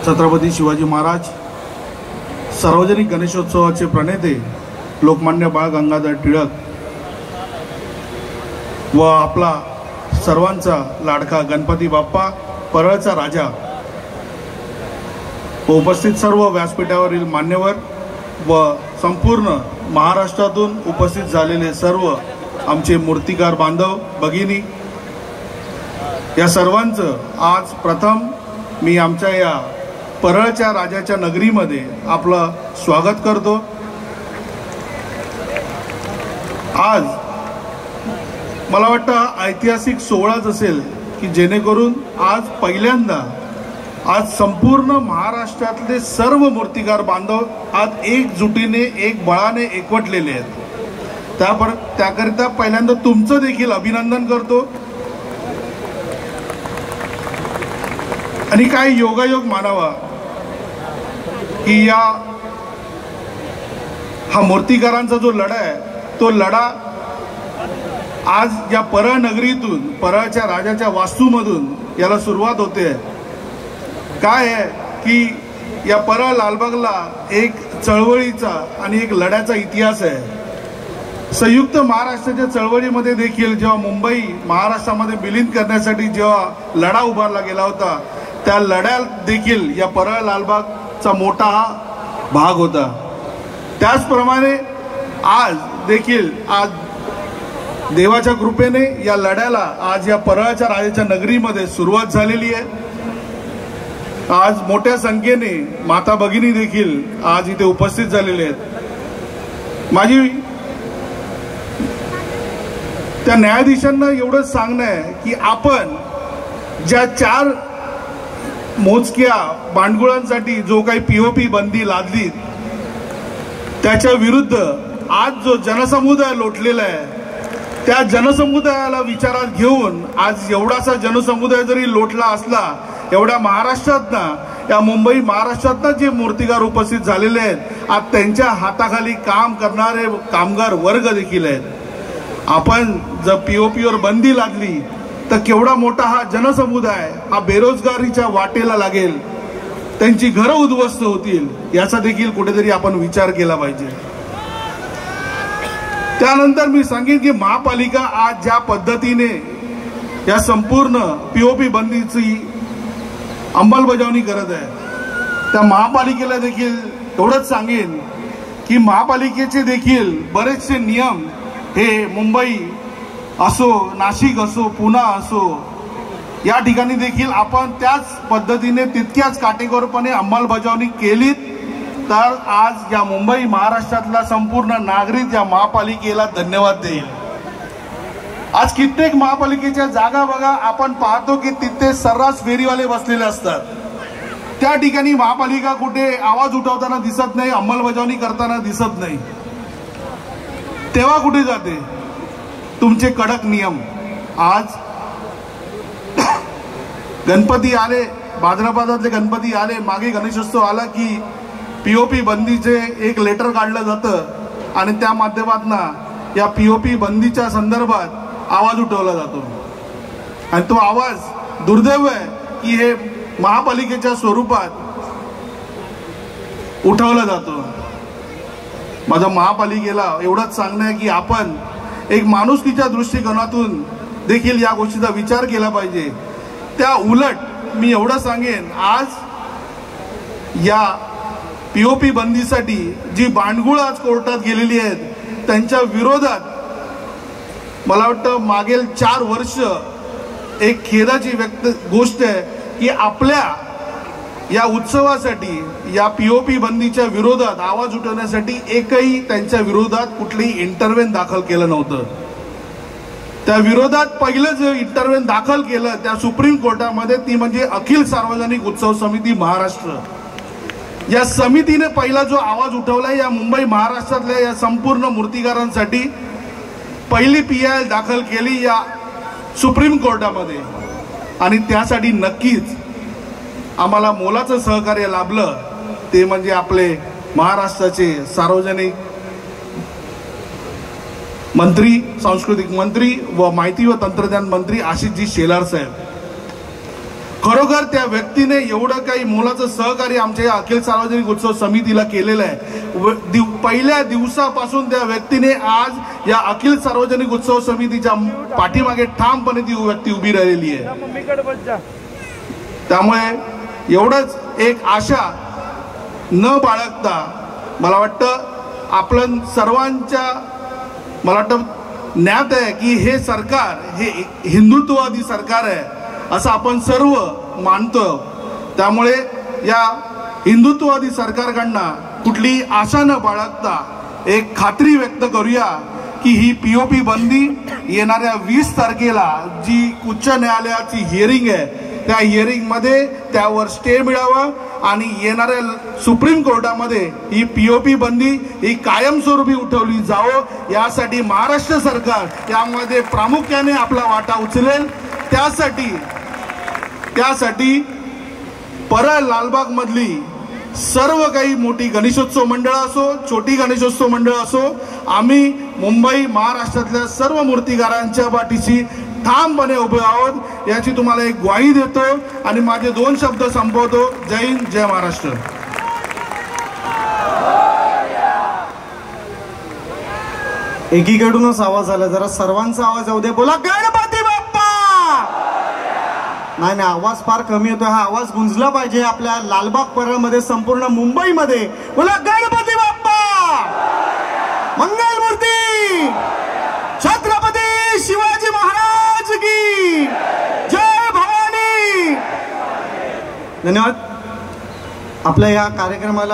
छत्रपती शिवाजी महाराज सार्वजनिक गणेशोत्सवाचे प्रणेते लोकमान्य बाळ गंगाधर टिळक व आपला सर्वांचा लाडका गणपती बाप्पा परळचा राजा व उपस्थित सर्व व्यासपीठावरील मान्यवर व संपूर्ण महाराष्ट्रातून उपस्थित झालेले सर्व आमचे मूर्तिकार बांधव भगिनी, या सर्वांचं आज प्रथम मी आमच्या या परळच्या राजाच्या नगरीमध्ये आपलं स्वागत करतो। आज मला वाटतं ऐतिहासिक सोहळाच असेल की जेणेकरून आज पहिल्यांदा आज संपूर्ण महाराष्ट्रातले सर्व मूर्तिकार बांधव आज एकजुटीने एक बळाने एकवटलेले आहेत। त्याकरिता पहिल्यांदा तुमचं देखील अभिनंदन करतो। आणि काय योगायोग मानावा की हा मूर्तिकारांचा जो लढा आहे तो लढा आज या परळ नगरीतून परळच्या राजाच्या वास्तूमधून याला सुरुवात होते। काय आहे की या परळ लालबागला एक चळवळीचा आणि एक लढ्याचा इतिहास आहे। संयुक्त महाराष्ट्राच्या चळवळीमध्ये देखील जेव्हा मुंबई महाराष्ट्रामध्ये विलीन करण्यासाठी जेव्हा लढा उभारला गेला होता त्या लढ्यात देखील या परळ लालबागचा मोठा हा भाग होता। त्याचप्रमाणे आज देखील आज देवाच्या कृपेने या लढ्याला आज या परळच्या राजाच्या नगरीमध्ये सुरुवात झालेली आहे। आज मोठ्या संख्येने माता भगिनी देखील आज इथे उपस्थित झालेले आहेत। माझी त्या न्यायाधीशांना एवढंच सांगणं आहे की आपण ज्या 4 मोजक्या भांडगुळांसाठी जो काही पीओपी बंदी लादली त्याच्या विरुद्ध आज जो जनसमुदाय लोटलेला आहे त्या जनसमुदायाला विचारात घेऊन आज एवढासा जनसमुदाय जरी लोटला असला एवढ्या महाराष्ट्रातनं या मुंबई महाराष्ट्रातनं जे मूर्तिकार उपस्थित झालेले आहेत आज त्यांच्या हाताखाली काम करणारे कामगार वर्ग देखील आहेत। आपण जर पीओपीवर बंदी लागली तर केवढा मोठा हा जनसमुदाय हा बेरोजगारीच्या वाटेला लागेल, त्यांची घरं उद्ध्वस्त होतील याचा देखील कुठेतरी आपण विचार केला पाहिजे। त्यानंतर मी सांगेन की महापालिका आज ज्या पद्धतीने या संपूर्ण पीओपी बंदीची अंमलबजावणी करत आहे त्या महापालिकेला देखील एवढंच सांगेन की महापालिकेचे देखील बरेचसे नियम हे मुंबई असो, नाशिक असो, पुणे असो या ठिकाणी देखील आपण त्याच पद्धतीने तितक्याच काटेकोरपणे अंमलबजावणी केली तर आज या मुंबई महाराष्ट्रातला संपूर्ण नागरिक या महापालिकेला धन्यवाद देईल। आज कित्येक महापालिकेच्या जागा बघा आपण पाहतो की तिथे सर्रास फेरीवाले बसलेले असतात, त्या ठिकाणी महापालिका कुठे आवाज उठवताना दिसत नाही, अंमलबजावणी करताना दिसत नाही। तेव्हा कुठे जाते तुमचे कडक नियम। आज गणपती आले, भाद्रपदातले गणपती आले, मागे गणेशोत्सव आला की पीओपी बंदीचे एक लेटर काढलं जातं आणि त्या माध्यमातून या पीओपी बंदीच्या संदर्भात आवाज उठवला जातो आणि तो आवाज दुर्दैव आहे की हे महापालिकेच्या स्वरूपात उठवला जातो। माझं महापालिकेला एवढंच सांगणं आहे की आपण एक माणुसकीच्या दृष्टिकोनातून देखील या गोष्टीचा विचार केला पाहिजे। त्या उलट मी एवढं सांगेन आज या पीओपी बंदीसाठी जी भांडगुळ आज कोर्टात गेलेली आहेत त्यांच्या विरोधात मला वाटतं मागील 4 वर्ष एक खेदाची गोष्ट आहे की आपल्या या उत्सवासाठी या पीओपी बंदीच्या विरोधात आवाज उठवण्यासाठी एकही त्यांच्या विरोधात कुठलीही इंटरव्हेन दाखल केलं नव्हतं। त्या विरोधात पहिलं जे इंटरव्हेन दाखल केलं त्या सुप्रीम कोर्टामध्ये ती म्हणजे अखिल सार्वजनिक उत्सव समिती महाराष्ट्र या समितीने पहिला जो आवाज उठवला या मुंबई महाराष्ट्रातल्या या संपूर्ण मूर्तिकारांसाठी पहिली पीआय दाखल केली या सुप्रीम कोर्टामध्ये आणि त्यासाठी नक्कीच आम्हाला मोलाचं सहकार्य लाभलं ते म्हणजे आपले महाराष्ट्राचे सार्वजनिक मंत्री, सांस्कृतिक मंत्री व माहिती व तंत्रज्ञान मंत्री आशिषजी शेलार साहेब। खरोखर त्या व्यक्तीने एवढं काही मोलाचं सहकार्य आमच्या या अखिल सार्वजनिक उत्सव समितीला केलेलं आहे। पहिल्या दिवसापासून त्या व्यक्तीने आज या अखिल सार्वजनिक उत्सव समितीच्या पाठीमागे ठामपणे ती व्यक्ती उभी राहिलेली आहे। त्यामुळे एवढंच एक आशा न बाळगता मला वाटतं आपण सर्वांच्या मला वाटतं ज्ञात आहे की हे सरकार हे हिंदुत्ववादी सरकार आहे असं आपण सर्व मानतो। त्यामुळे या हिंदुत्ववादी सरकारकडनं कुठली आशा न बाळगता एक खात्री व्यक्त करूया की ही पीओपी बंदी येणाऱ्या 20 तारखेला जी उच्च न्यायालयाची हिअरिंग आहे त्या हिअरिंग मध्ये त्यावर स्टे मिळावा आणि येणाऱ्या सुप्रीम कोर्टामध्ये ही पीओपी बंदी ही कायमस्वरूपी उठवली जावं यासाठी महाराष्ट्र सरकार यामध्ये प्रामुख्याने आपला वाटा उचलेल। त्यासाठी परळ लालबाग मधली सर्व काही मोठी गणेशोत्सव मंडळ असो छोटी गणेशोत्सव मंडळ असो आम्ही मुंबई महाराष्ट्रातल्या सर्व मूर्तिकारांच्या पाठीशी ठामपणे उभे आहोत याची तुम्हाला एक ग्वाही देतो आणि माझे 2 शब्द संपवतो। जय हिंद जय महाराष्ट्र। एकीकडूनच आवाज आला जरा सर्वांचा आवाज येऊ दे। बोला गणपती बाप्पा। नाही आवाज फार कमी येतोय हा आवाज गुंजला पाहिजे आपल्या लालबाग परळमध्ये संपूर्ण मुंबईमध्ये। बोला गणपती बाप्पा मंगलमूर्ती छत्रपती शिवाजी महाराज की जय भवानी। धन्यवाद। आपल्या या कार्यक्रमाला